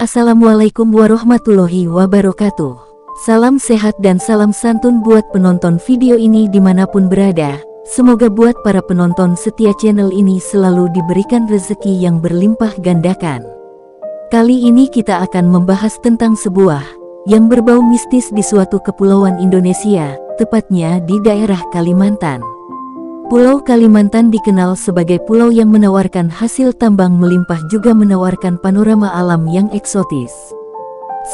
Assalamualaikum warahmatullahi wabarakatuh. Salam sehat dan salam santun buat penonton video ini dimanapun berada. Semoga buat para penonton setia channel ini selalu diberikan rezeki yang berlimpah gandakan. Kali ini kita akan membahas tentang sebuah yang berbau mistis di suatu kepulauan Indonesia, tepatnya di daerah Kalimantan. Pulau Kalimantan dikenal sebagai pulau yang menawarkan hasil tambang melimpah juga menawarkan panorama alam yang eksotis.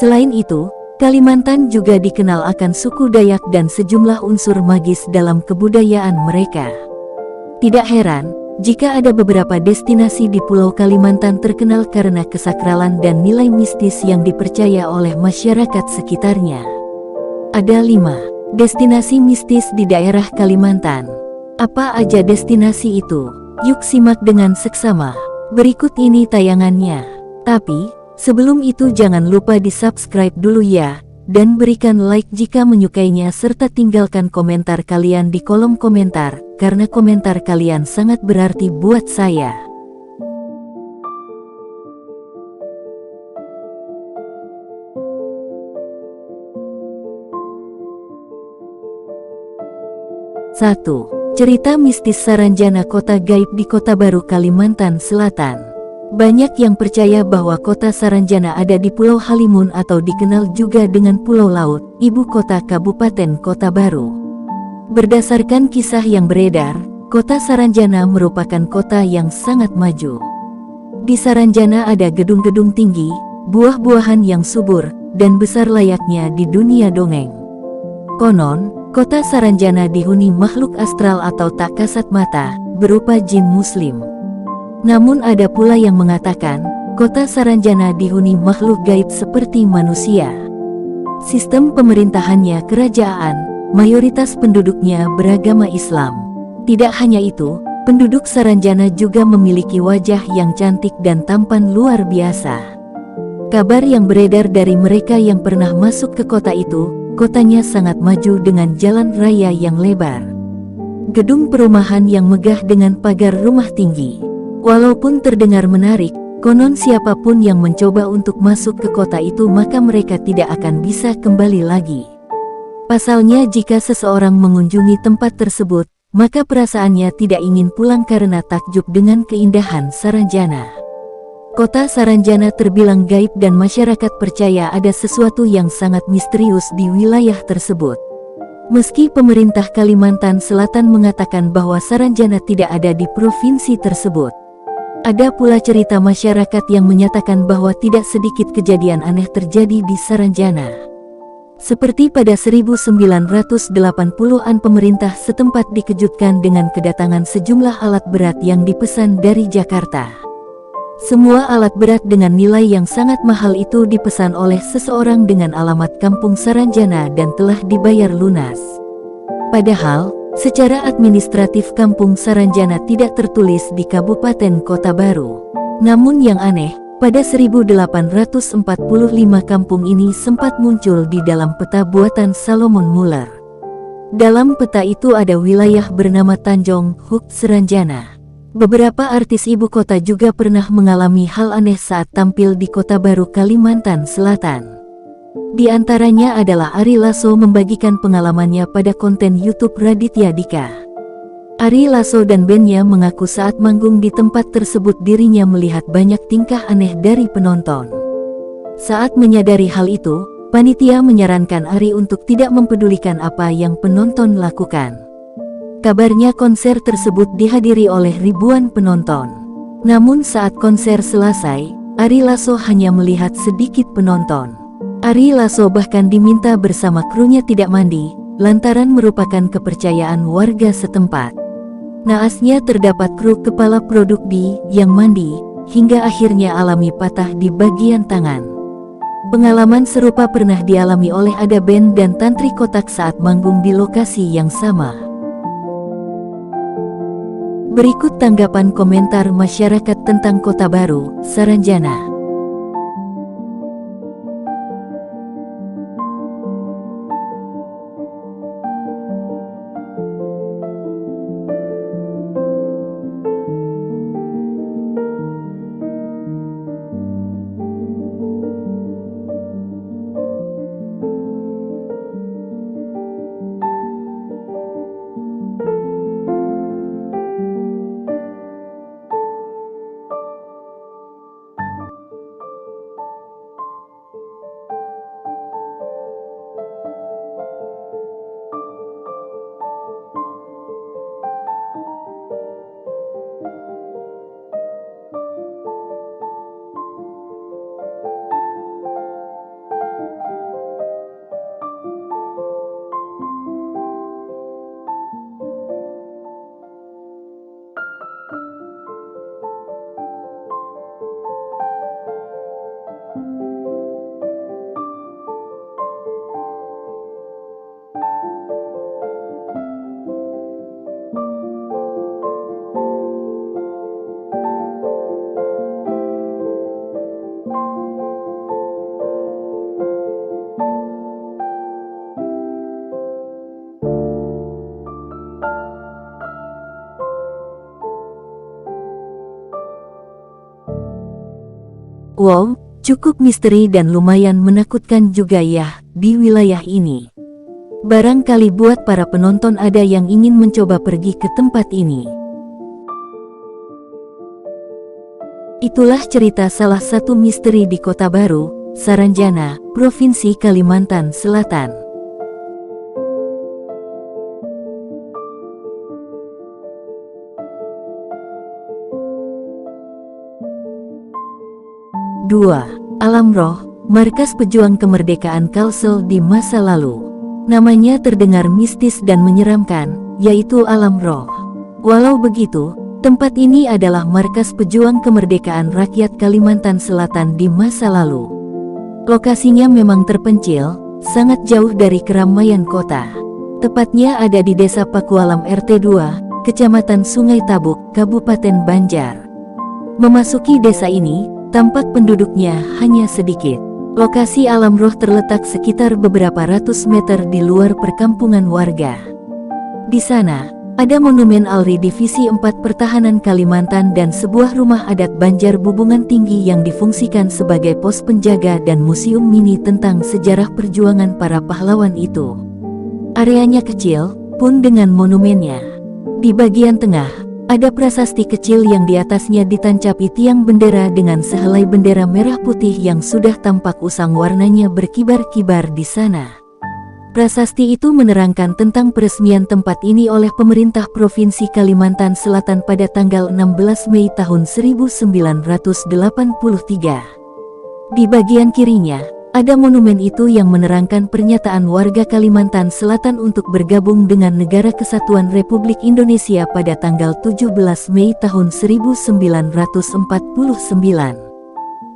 Selain itu, Kalimantan juga dikenal akan suku Dayak dan sejumlah unsur magis dalam kebudayaan mereka. Tidak heran, jika ada beberapa destinasi di Pulau Kalimantan terkenal karena kesakralan dan nilai mistis yang dipercaya oleh masyarakat sekitarnya. Ada 5 destinasi mistis di daerah Kalimantan. Apa aja destinasi itu? Yuk simak dengan seksama. Berikut ini tayangannya. Tapi, sebelum itu jangan lupa di-subscribe dulu ya, dan berikan like jika menyukainya serta tinggalkan komentar kalian di kolom komentar, karena komentar kalian sangat berarti buat saya. Satu. Cerita mistis Saranjana, kota gaib di Kota Baru, Kalimantan Selatan. Banyak yang percaya bahwa kota Saranjana ada di Pulau Halimun atau dikenal juga dengan Pulau Laut, ibu kota Kabupaten Kota Baru. Berdasarkan kisah yang beredar, kota Saranjana merupakan kota yang sangat maju. Di Saranjana ada gedung-gedung tinggi, buah-buahan yang subur, dan besar layaknya di dunia dongeng. Konon, kota Saranjana dihuni makhluk astral atau tak kasat mata, berupa jin muslim. Namun ada pula yang mengatakan, kota Saranjana dihuni makhluk gaib seperti manusia. Sistem pemerintahannya kerajaan, mayoritas penduduknya beragama Islam. Tidak hanya itu, penduduk Saranjana juga memiliki wajah yang cantik dan tampan luar biasa. Kabar yang beredar dari mereka yang pernah masuk ke kota itu, kotanya sangat maju dengan jalan raya yang lebar. Gedung perumahan yang megah dengan pagar rumah tinggi. Walaupun terdengar menarik, konon siapapun yang mencoba untuk masuk ke kota itu maka mereka tidak akan bisa kembali lagi. Pasalnya jika seseorang mengunjungi tempat tersebut, maka perasaannya tidak ingin pulang karena takjub dengan keindahan Saranjana. Kota Saranjana terbilang gaib dan masyarakat percaya ada sesuatu yang sangat misterius di wilayah tersebut. Meski pemerintah Kalimantan Selatan mengatakan bahwa Saranjana tidak ada di provinsi tersebut. Ada pula cerita masyarakat yang menyatakan bahwa tidak sedikit kejadian aneh terjadi di Saranjana. Seperti pada 1980-an pemerintah setempat dikejutkan dengan kedatangan sejumlah alat berat yang dipesan dari Jakarta. Semua alat berat dengan nilai yang sangat mahal itu dipesan oleh seseorang dengan alamat Kampung Saranjana dan telah dibayar lunas. Padahal, secara administratif Kampung Saranjana tidak tertulis di Kabupaten Kota Baru. Namun yang aneh, pada 1845 kampung ini sempat muncul di dalam peta buatan Solomon Muller. Dalam peta itu ada wilayah bernama Tanjung Huk Saranjana. Beberapa artis ibu kota juga pernah mengalami hal aneh saat tampil di Kota Baru, Kalimantan Selatan. Di antaranya adalah Ari Lasso membagikan pengalamannya pada konten YouTube Raditya Dika. Ari Lasso dan bandnya mengaku saat manggung di tempat tersebut dirinya melihat banyak tingkah aneh dari penonton. Saat menyadari hal itu, panitia menyarankan Ari untuk tidak mempedulikan apa yang penonton lakukan. Kabarnya konser tersebut dihadiri oleh ribuan penonton. Namun saat konser selesai, Ari Lasso hanya melihat sedikit penonton. Ari Lasso bahkan diminta bersama krunya tidak mandi, lantaran merupakan kepercayaan warga setempat. Naasnya terdapat kru kepala produk yang mandi, hingga akhirnya alami patah di bagian tangan. Pengalaman serupa pernah dialami oleh Ada Band dan Tantri Kotak saat manggung di lokasi yang sama. Berikut tanggapan komentar masyarakat tentang Kota Baru, Saranjana. Wow, cukup misteri dan lumayan menakutkan juga ya di wilayah ini. Barangkali buat para penonton ada yang ingin mencoba pergi ke tempat ini. Itulah cerita salah satu misteri di Kota Baru, Saranjana, Provinsi Kalimantan Selatan. Dua. Alam Roh, markas pejuang kemerdekaan Kalsel di masa lalu. Namanya terdengar mistis dan menyeramkan, yaitu Alam Roh. Walau begitu, tempat ini adalah markas pejuang kemerdekaan rakyat Kalimantan Selatan di masa lalu. Lokasinya memang terpencil, sangat jauh dari keramaian kota. Tepatnya ada di Desa Pakualam RT 2, Kecamatan Sungai Tabuk, Kabupaten Banjar. Memasuki desa ini, tampak penduduknya hanya sedikit. Lokasi Alam Roh terletak sekitar beberapa ratus meter di luar perkampungan warga. Di sana, ada Monumen ALRI Divisi 4 Pertahanan Kalimantan dan sebuah rumah adat Banjar Bubungan Tinggi yang difungsikan sebagai pos penjaga dan museum mini tentang sejarah perjuangan para pahlawan itu. Areanya kecil, pun dengan monumennya. Di bagian tengah, ada prasasti kecil yang di atasnya ditancapi tiang bendera dengan sehelai bendera merah putih yang sudah tampak usang warnanya berkibar-kibar di sana. Prasasti itu menerangkan tentang peresmian tempat ini oleh pemerintah Provinsi Kalimantan Selatan pada tanggal 16 Mei tahun 1983. Di bagian kirinya, ada monumen itu yang menerangkan pernyataan warga Kalimantan Selatan untuk bergabung dengan Negara Kesatuan Republik Indonesia pada tanggal 17 Mei tahun 1949.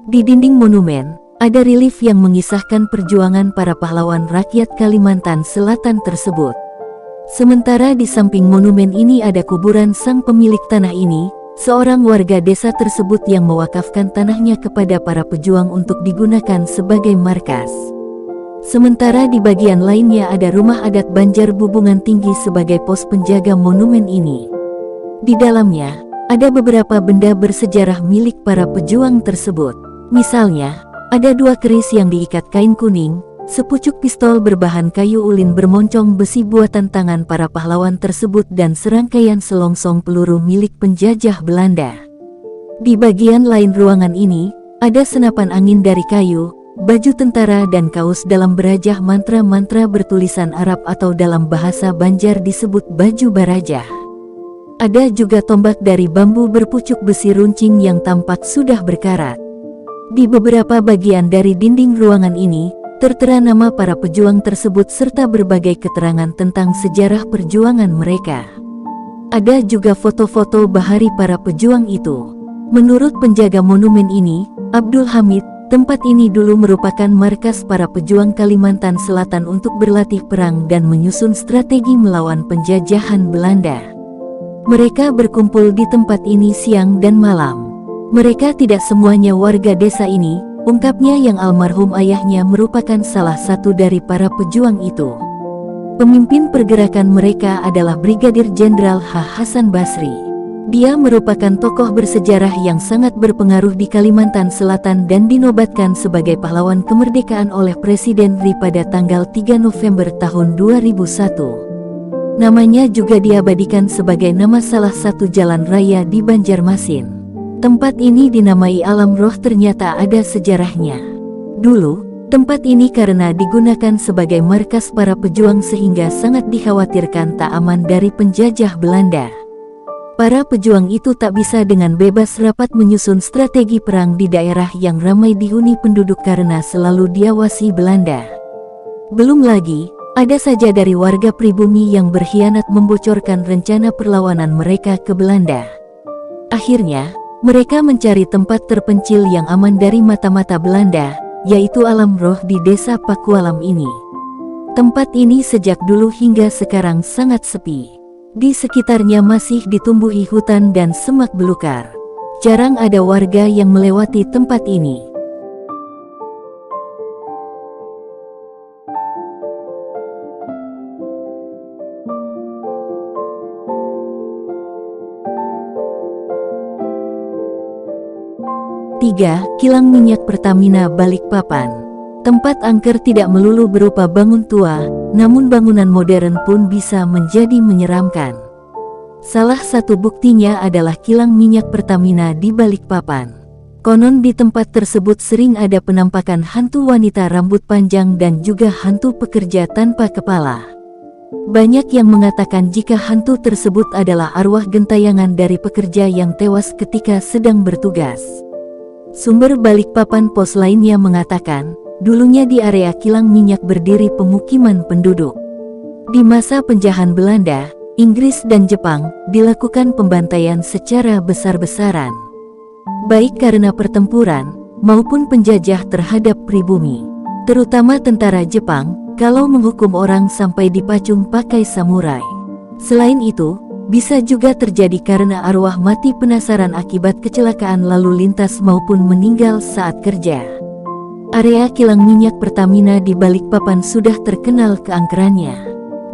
Di dinding monumen, ada relief yang mengisahkan perjuangan para pahlawan rakyat Kalimantan Selatan tersebut. Sementara di samping monumen ini ada kuburan sang pemilik tanah ini, seorang warga desa tersebut yang mewakafkan tanahnya kepada para pejuang untuk digunakan sebagai markas. Sementara di bagian lainnya ada rumah adat Banjar Bubungan Tinggi sebagai pos penjaga monumen ini. Di dalamnya, ada beberapa benda bersejarah milik para pejuang tersebut. Misalnya, ada 2 keris yang diikat kain kuning, sepucuk pistol berbahan kayu ulin bermoncong besi buatan tangan para pahlawan tersebut dan serangkaian selongsong peluru milik penjajah Belanda. Di bagian lain ruangan ini, ada senapan angin dari kayu, baju tentara dan kaos dalam berajah mantra-mantra bertulisan Arab atau dalam bahasa Banjar disebut baju barajah. Ada juga tombak dari bambu berpucuk besi runcing yang tampak sudah berkarat. Di beberapa bagian dari dinding ruangan ini, tertera nama para pejuang tersebut serta berbagai keterangan tentang sejarah perjuangan mereka. Ada juga foto-foto bahari para pejuang itu. Menurut penjaga monumen ini, Abdul Hamid, tempat ini dulu merupakan markas para pejuang Kalimantan Selatan untuk berlatih perang dan menyusun strategi melawan penjajahan Belanda. Mereka berkumpul di tempat ini siang dan malam. Mereka tidak semuanya warga desa ini, ungkapnya yang almarhum ayahnya merupakan salah satu dari para pejuang itu. Pemimpin pergerakan mereka adalah Brigadir Jenderal H. Hasan Basri. Dia merupakan tokoh bersejarah yang sangat berpengaruh di Kalimantan Selatan dan dinobatkan sebagai pahlawan kemerdekaan oleh Presiden RI pada tanggal 3 November tahun 2001. Namanya juga diabadikan sebagai nama salah satu jalan raya di Banjarmasin. Tempat ini dinamai Alam Roh ternyata ada sejarahnya. Dulu, tempat ini karena digunakan sebagai markas para pejuang sehingga sangat dikhawatirkan tak aman dari penjajah Belanda. Para pejuang itu tak bisa dengan bebas rapat menyusun strategi perang di daerah yang ramai dihuni penduduk karena selalu diawasi Belanda. Belum lagi, ada saja dari warga pribumi yang berkhianat membocorkan rencana perlawanan mereka ke Belanda. Akhirnya, mereka mencari tempat terpencil yang aman dari mata-mata Belanda, yaitu Alam Roh di Desa Pakualam ini. Tempat ini sejak dulu hingga sekarang sangat sepi. Di sekitarnya masih ditumbuhi hutan dan semak belukar. Jarang ada warga yang melewati tempat ini. 3. Kilang minyak Pertamina Balikpapan. Tempat angker tidak melulu berupa bangun tua, namun bangunan modern pun bisa menjadi menyeramkan. Salah satu buktinya adalah kilang minyak Pertamina di Balikpapan. Konon di tempat tersebut sering ada penampakan hantu wanita rambut panjang dan juga hantu pekerja tanpa kepala. Banyak yang mengatakan jika hantu tersebut adalah arwah gentayangan dari pekerja yang tewas ketika sedang bertugas. Sumber Balikpapan Pos lainnya mengatakan, dulunya di area kilang minyak berdiri pemukiman penduduk. Di masa penjajahan Belanda, Inggris dan Jepang, dilakukan pembantaian secara besar-besaran. Baik karena pertempuran, maupun penjajah terhadap pribumi. Terutama tentara Jepang, kalau menghukum orang sampai dipacung pakai samurai. Selain itu, bisa juga terjadi karena arwah mati penasaran akibat kecelakaan lalu lintas maupun meninggal saat kerja. Area kilang minyak Pertamina di Balikpapan sudah terkenal keangkerannya.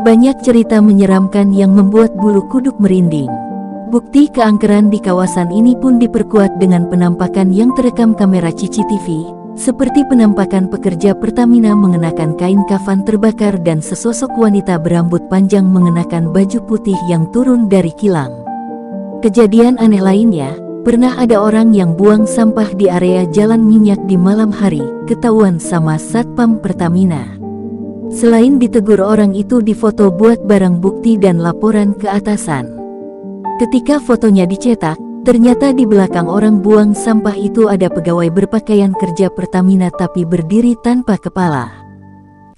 Banyak cerita menyeramkan yang membuat bulu kuduk merinding. Bukti keangkeran di kawasan ini pun diperkuat dengan penampakan yang terekam kamera CCTV, seperti penampakan pekerja Pertamina mengenakan kain kafan terbakar dan sesosok wanita berambut panjang mengenakan baju putih yang turun dari kilang. Kejadian aneh lainnya, pernah ada orang yang buang sampah di area jalan minyak di malam hari, ketahuan sama Satpam Pertamina. Selain ditegur, orang itu difoto buat barang bukti dan laporan ke atasan. Ketika fotonya dicetak, ternyata di belakang orang buang sampah itu ada pegawai berpakaian kerja Pertamina tapi berdiri tanpa kepala.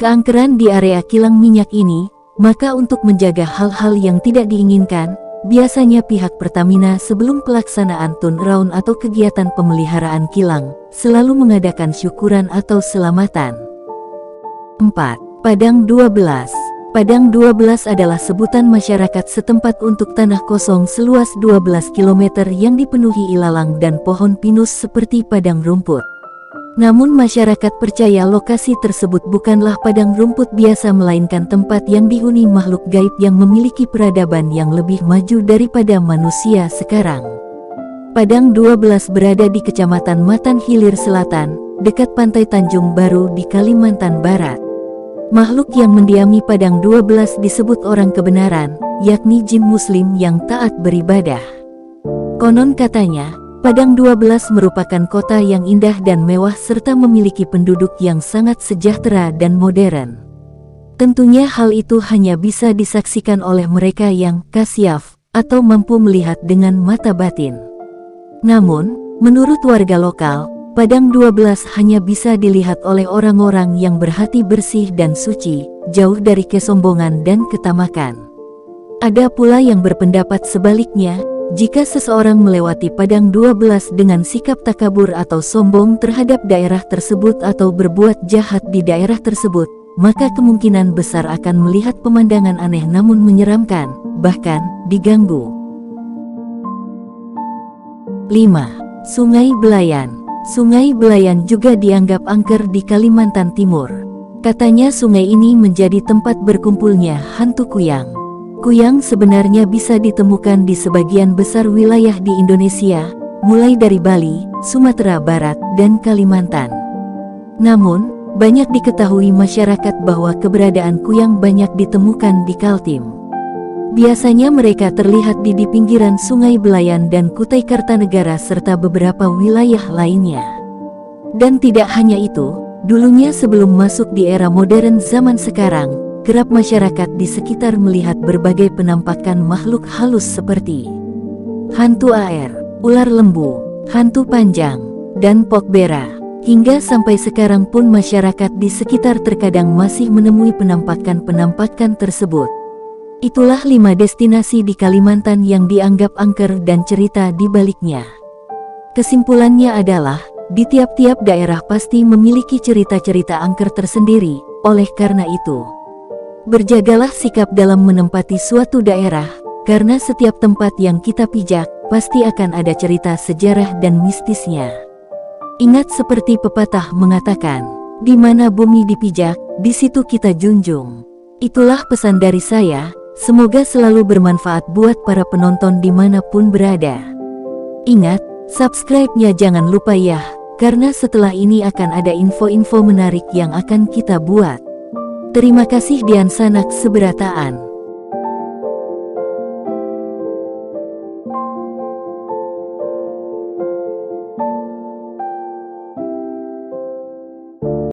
Keangkeran di area kilang minyak ini, maka untuk menjaga hal-hal yang tidak diinginkan, biasanya pihak Pertamina sebelum pelaksanaan turnaround atau kegiatan pemeliharaan kilang, selalu mengadakan syukuran atau selamatan. 4. Padang 12. Padang 12 adalah sebutan masyarakat setempat untuk tanah kosong seluas 12 km yang dipenuhi ilalang dan pohon pinus seperti padang rumput. Namun masyarakat percaya lokasi tersebut bukanlah padang rumput biasa melainkan tempat yang dihuni makhluk gaib yang memiliki peradaban yang lebih maju daripada manusia sekarang. Padang 12 berada di Kecamatan Matan Hilir Selatan, dekat Pantai Tanjung Baru di Kalimantan Barat. Makhluk yang mendiami Padang 12 disebut orang kebenaran, yakni jin muslim yang taat beribadah. Konon katanya, Padang 12 merupakan kota yang indah dan mewah serta memiliki penduduk yang sangat sejahtera dan modern. Tentunya hal itu hanya bisa disaksikan oleh mereka yang kasyaf atau mampu melihat dengan mata batin. Namun, menurut warga lokal, Padang 12 hanya bisa dilihat oleh orang-orang yang berhati bersih dan suci, jauh dari kesombongan dan ketamakan. Ada pula yang berpendapat sebaliknya, jika seseorang melewati Padang 12 dengan sikap takabur atau sombong terhadap daerah tersebut atau berbuat jahat di daerah tersebut, maka kemungkinan besar akan melihat pemandangan aneh namun menyeramkan, bahkan diganggu. 5. Sungai Belayan. Sungai Belayan juga dianggap angker di Kalimantan Timur. Katanya sungai ini menjadi tempat berkumpulnya hantu kuyang. Kuyang sebenarnya bisa ditemukan di sebagian besar wilayah di Indonesia, mulai dari Bali, Sumatera Barat, dan Kalimantan. Namun, banyak diketahui masyarakat bahwa keberadaan kuyang banyak ditemukan di Kaltim. Biasanya mereka terlihat di pinggiran Sungai Belayan dan Kutai Kartanegara serta beberapa wilayah lainnya. Dan tidak hanya itu, dulunya sebelum masuk di era modern zaman sekarang, kerap masyarakat di sekitar melihat berbagai penampakan makhluk halus seperti hantu air, ular lembu, hantu panjang, dan pokbera. Hingga sampai sekarang pun masyarakat di sekitar terkadang masih menemui penampakan-penampakan tersebut. Itulah 5 destinasi di Kalimantan yang dianggap angker dan cerita di baliknya. Kesimpulannya adalah, di tiap-tiap daerah pasti memiliki cerita-cerita angker tersendiri. Oleh karena itu, berjagalah sikap dalam menempati suatu daerah, karena setiap tempat yang kita pijak, pasti akan ada cerita sejarah dan mistisnya. Ingat seperti pepatah mengatakan, di mana bumi dipijak, di situ kita junjung. Itulah pesan dari saya. Semoga selalu bermanfaat buat para penonton dimanapun berada. Ingat, Subscribe-nya jangan lupa ya, karena setelah ini akan ada info-info menarik yang akan kita buat. Terima kasih Dian Sanak Seberataan.